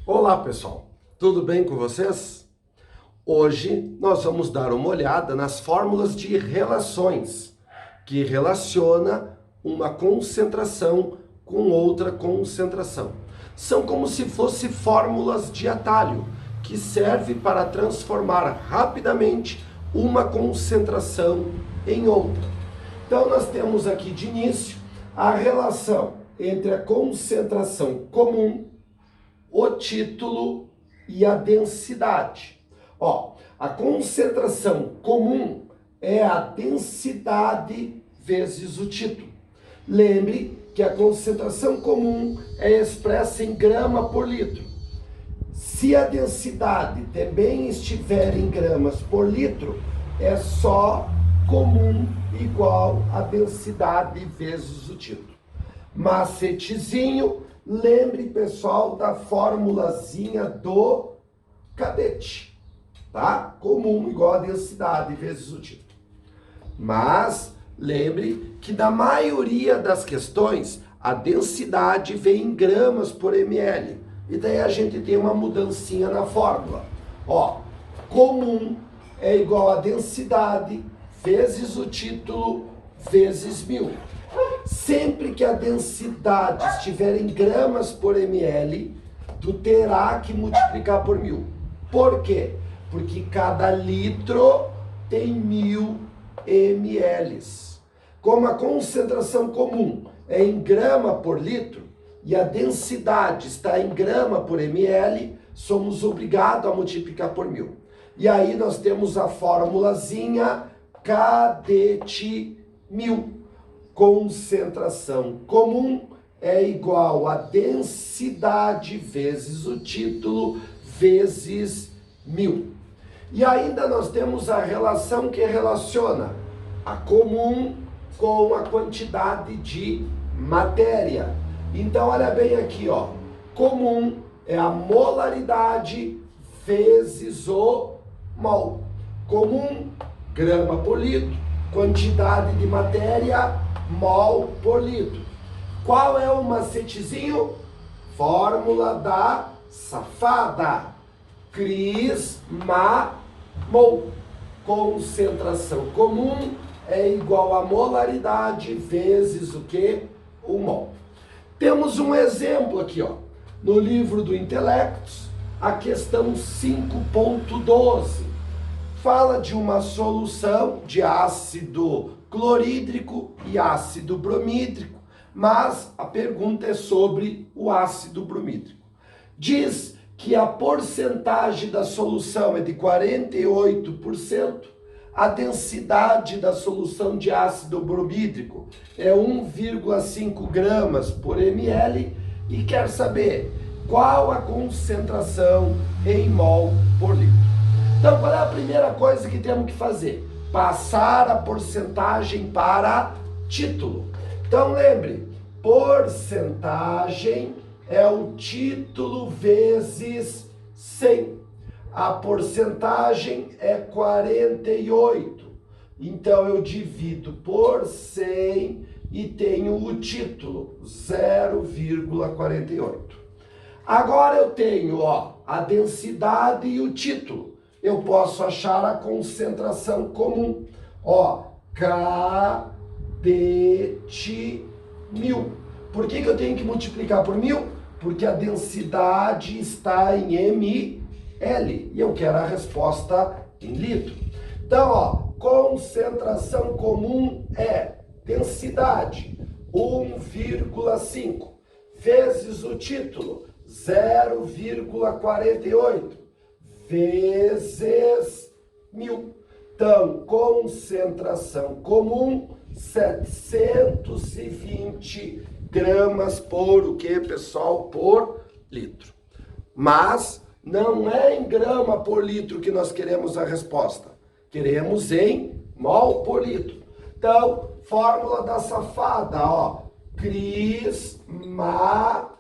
Olá pessoal, tudo bem com vocês? Hoje nós vamos dar uma olhada nas fórmulas de relações, que relaciona uma concentração com outra concentração. São como se fossem fórmulas de atalho, que serve para transformar rapidamente uma concentração em outra. Então nós temos aqui de início a relação entre a concentração comum, o título e a densidade. Ó, a concentração comum é a densidade vezes o título. Lembre que a concentração comum é expressa em grama por litro. Se a densidade também estiver em gramas por litro, é só comum igual a densidade vezes o título. Macetezinho, lembre, pessoal, da formulazinha do cadete, tá? Comum igual a densidade vezes o título. Mas lembre que na maioria das questões, a densidade vem em gramas por ml. E daí a gente tem uma mudancinha na fórmula. Ó, comum é igual a densidade vezes o título vezes 1000. Sempre que a densidade estiver em gramas por ml, tu terá que multiplicar por 1000. Por quê? Porque cada litro tem 1000 ml. Como a concentração comum é em grama por litro e a densidade está em grama por ml, somos obrigados a multiplicar por 1000. E aí nós temos a formulazinha cadete 1000. Concentração comum é igual a densidade vezes o título vezes 1000. E ainda nós temos a relação que relaciona a comum com a quantidade de matéria. Então olha bem aqui, ó. Comum é a molaridade vezes o mol. Comum, grama por litro. Quantidade de matéria, mol por litro. Qual é o macetezinho? Fórmula da safada. Cris, ma, mol. Concentração comum é igual a molaridade vezes o que? O mol. Temos um exemplo aqui, ó. No livro do Intelectos, a questão 5.12. Fala de uma solução de ácido clorídrico e ácido bromídrico, mas a pergunta é sobre o ácido bromídrico. Diz que a porcentagem da solução é de 48%, a densidade da solução de ácido bromídrico é 1,5 gramas por ml e quer saber qual a concentração em mol por litro. Então, qual é a primeira coisa que temos que fazer? Passar a porcentagem para título. Então, lembre, porcentagem é o título vezes 100. A porcentagem é 48. Então, eu divido por 100 e tenho o título, 0,48. Agora eu tenho, ó, a densidade e o título. Eu posso achar a concentração comum. Ó, cadete 1000. Por que eu tenho que multiplicar por 1000? Porque a densidade está em ml e eu quero a resposta em litro. Então, ó, concentração comum é densidade 1,5 vezes o título 0,48 vezes 1000. Então, concentração comum, 720 gramas por o que, pessoal? Por litro. Mas não é em grama por litro que nós queremos a resposta. Queremos em mol por litro. Então, fórmula da safada, ó. Cris, ma,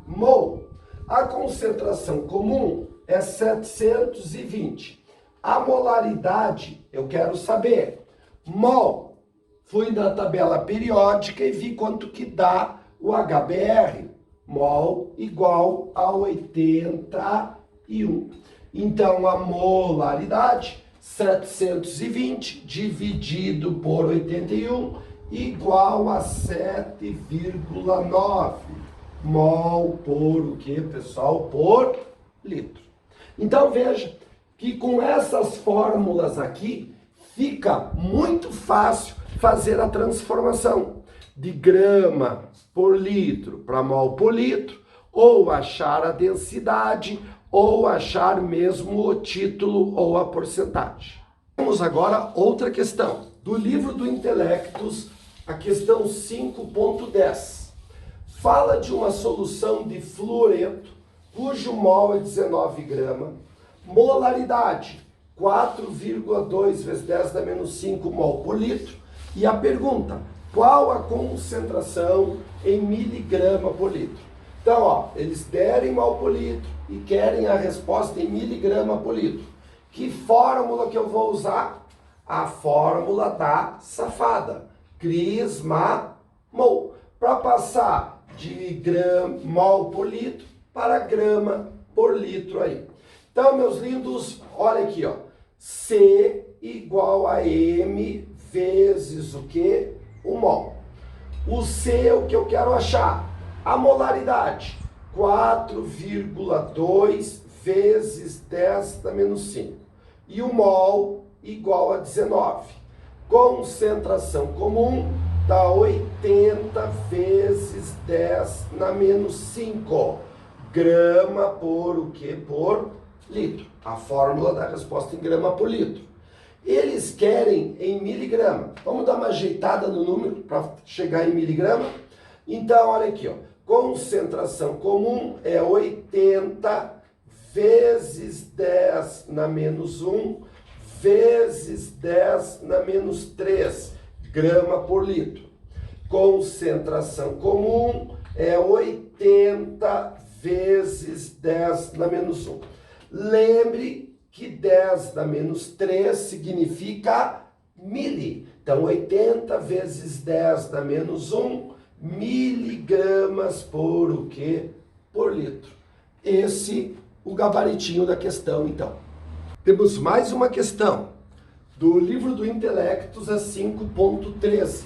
mol. A concentração comum é 720. A molaridade, eu quero saber. Mol, fui na tabela periódica e vi quanto que dá o HBr. mol igual a 81. Então, a molaridade, 720 dividido por 81, igual a 7,9 mol por o que, pessoal? Por litro. Então, veja que com essas fórmulas aqui, fica muito fácil fazer a transformação de grama por litro para mol por litro, ou achar a densidade, ou achar mesmo o título ou a porcentagem. Temos agora outra questão, do livro do Intelectus, a questão 5.10. Fala de uma solução de fluoreto, cujo mol é 19 gramas, molaridade 4,2 vezes 10 dá menos 5 mol por litro. E a pergunta, qual a concentração em miligrama por litro? Então, ó, eles derem mol por litro e querem a resposta em miligrama por litro. Que fórmula que eu vou usar? A fórmula da safada, Cris-Ma-Mol, para passar de mol por litro para grama por litro aí. Então, meus lindos, olha aqui, ó. C igual a M vezes o que? O mol. O C é o que eu quero achar. A molaridade, 4,2 vezes 10 dá menos 5. E o mol igual a 19. Concentração comum dá 80 vezes 10 na menos 5. Grama por o que? Por litro. A fórmula da resposta em grama por litro. Eles querem em miligrama. Vamos dar uma ajeitada no número para chegar em miligrama? Então, olha aqui, ó. Concentração comum é 80 vezes 10 na menos 1 vezes 10 na menos 3 grama por litro. Concentração comum é 80 vezes 10 na menos 1. Lembre que 10 na menos 3 significa mili. Então, 80 vezes 10 na menos 1 miligramas por o quê? Por litro. Esse o gabaritinho da questão, então. Temos mais uma questão do livro do Intelectus, a 5.13.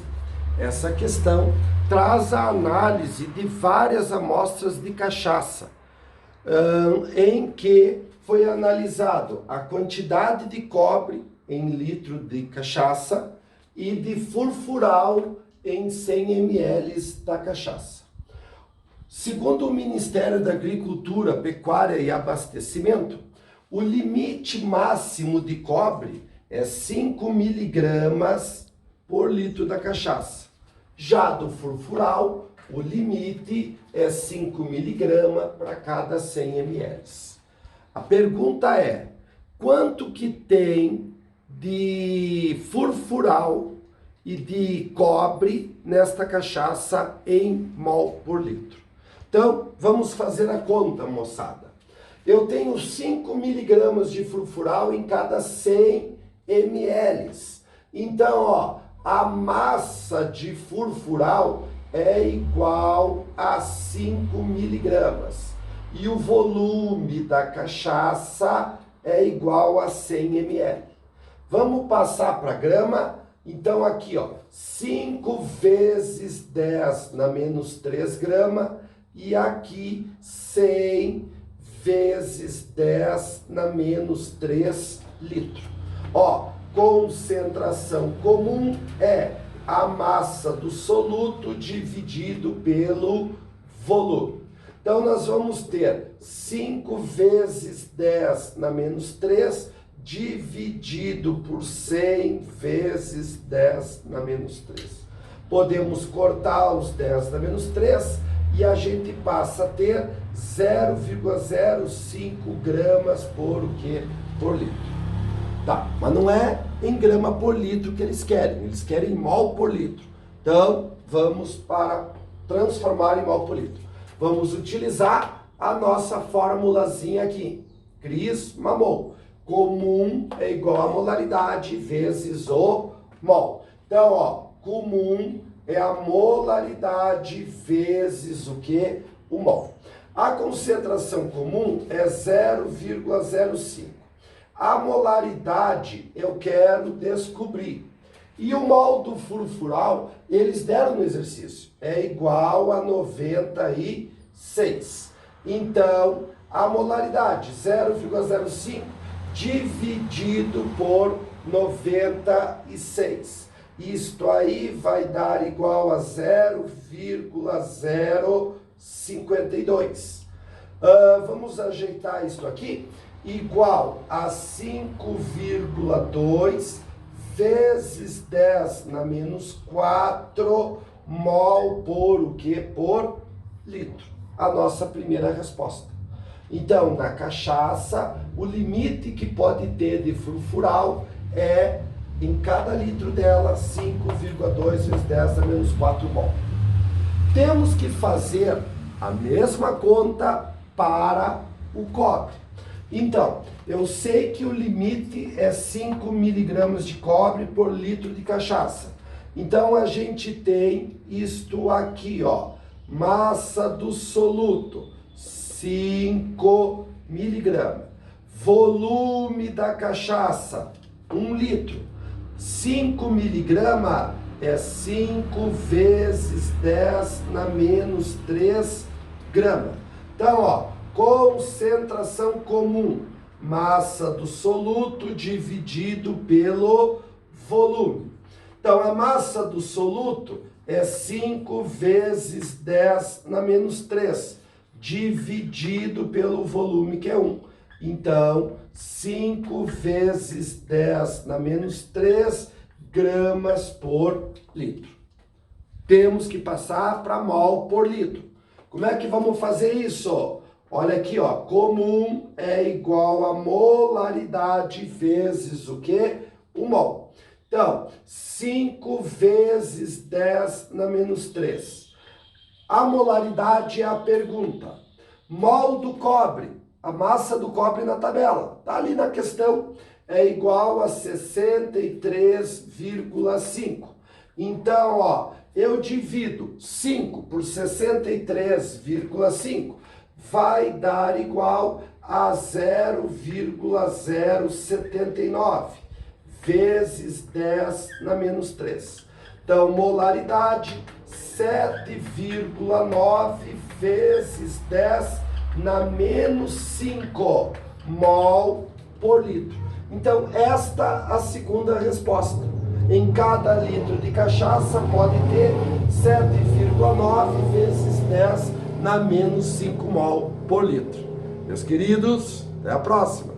Essa questão traz a análise de várias amostras de cachaça, em que foi analisado a quantidade de cobre em litro de cachaça e de furfural em 100 ml da cachaça. Segundo o Ministério da Agricultura, Pecuária e Abastecimento, o limite máximo de cobre é 5 miligramas por litro da cachaça. Já do furfural, o limite é 5 miligramas para cada 100 ml. A pergunta é, quanto que tem de furfural e de cobre nesta cachaça em mol por litro? Então, vamos fazer a conta, moçada. Eu tenho 5 miligramas de furfural em cada 100 ml. Então, ó, a massa de furfural é igual a 5 miligramas. E o volume da cachaça é igual a 100 ml. Vamos passar para grama? Então, aqui, ó, 5 vezes 10 na menos 3 gramas. E aqui, 100 vezes 10 na menos 3 litros. Ó, concentração comum é a massa do soluto dividido pelo volume. Então, nós vamos ter 5 vezes 10 na menos 3 dividido por 100 vezes 10 na menos 3. Podemos cortar os 10 na menos 3 e a gente passa a ter 0,05 gramas por o quê? Por litro. Tá, mas não é em grama por litro que eles querem mol por litro. Então, vamos para transformar em mol por litro. Vamos utilizar a nossa formulazinha aqui, Cris-Ma-Mol. Comum é igual a molaridade vezes o mol. Então, ó, comum é a molaridade vezes o quê? o mol. A concentração comum é 0,05. A molaridade eu quero descobrir. E o mol do furfural, eles deram no exercício, é igual a 96. Então, a molaridade, 0,05 dividido por 96. Isto aí vai dar igual a 0,052. Vamos ajeitar isso aqui. Igual a 5,2 vezes 10 na menos 4 mol por o quê? Por litro. A nossa primeira resposta. Então, na cachaça, o limite que pode ter de furfural é, em cada litro dela, 5,2 vezes 10 na menos 4 mol. Temos que fazer a mesma conta para o cobre. Então, eu sei que o limite é 5 miligramas de cobre por litro de cachaça. Então, a gente tem isto aqui, ó. Massa do soluto, 5 miligramas. Volume da cachaça, 1 litro. 5 miligramas é 5 vezes 10 na menos 3 gramas. Então, ó, concentração comum, massa do soluto dividido pelo volume. Então, a massa do soluto é 5 vezes 10 na menos 3, dividido pelo volume, que é 1. Então, 5 vezes 10 na menos 3 gramas por litro. Temos que passar para mol por litro. Como é que vamos fazer isso? Olha aqui, ó, comum é igual a molaridade vezes o quê? O mol. Então, 5 vezes 10 na menos 3. A molaridade é a pergunta. Mol do cobre, a massa do cobre na tabela, tá ali na questão, é igual a 63,5. Então, ó, eu divido 5 por 63,5, vai dar igual a 0,079 vezes 10 na menos 3. Então, molaridade, 7,9 vezes 10 na menos 5 mol por litro. Então, esta é a segunda resposta. Em cada litro de cachaça pode ter 7,9 vezes 10 na menos 5 mol por litro. Meus queridos, até a próxima.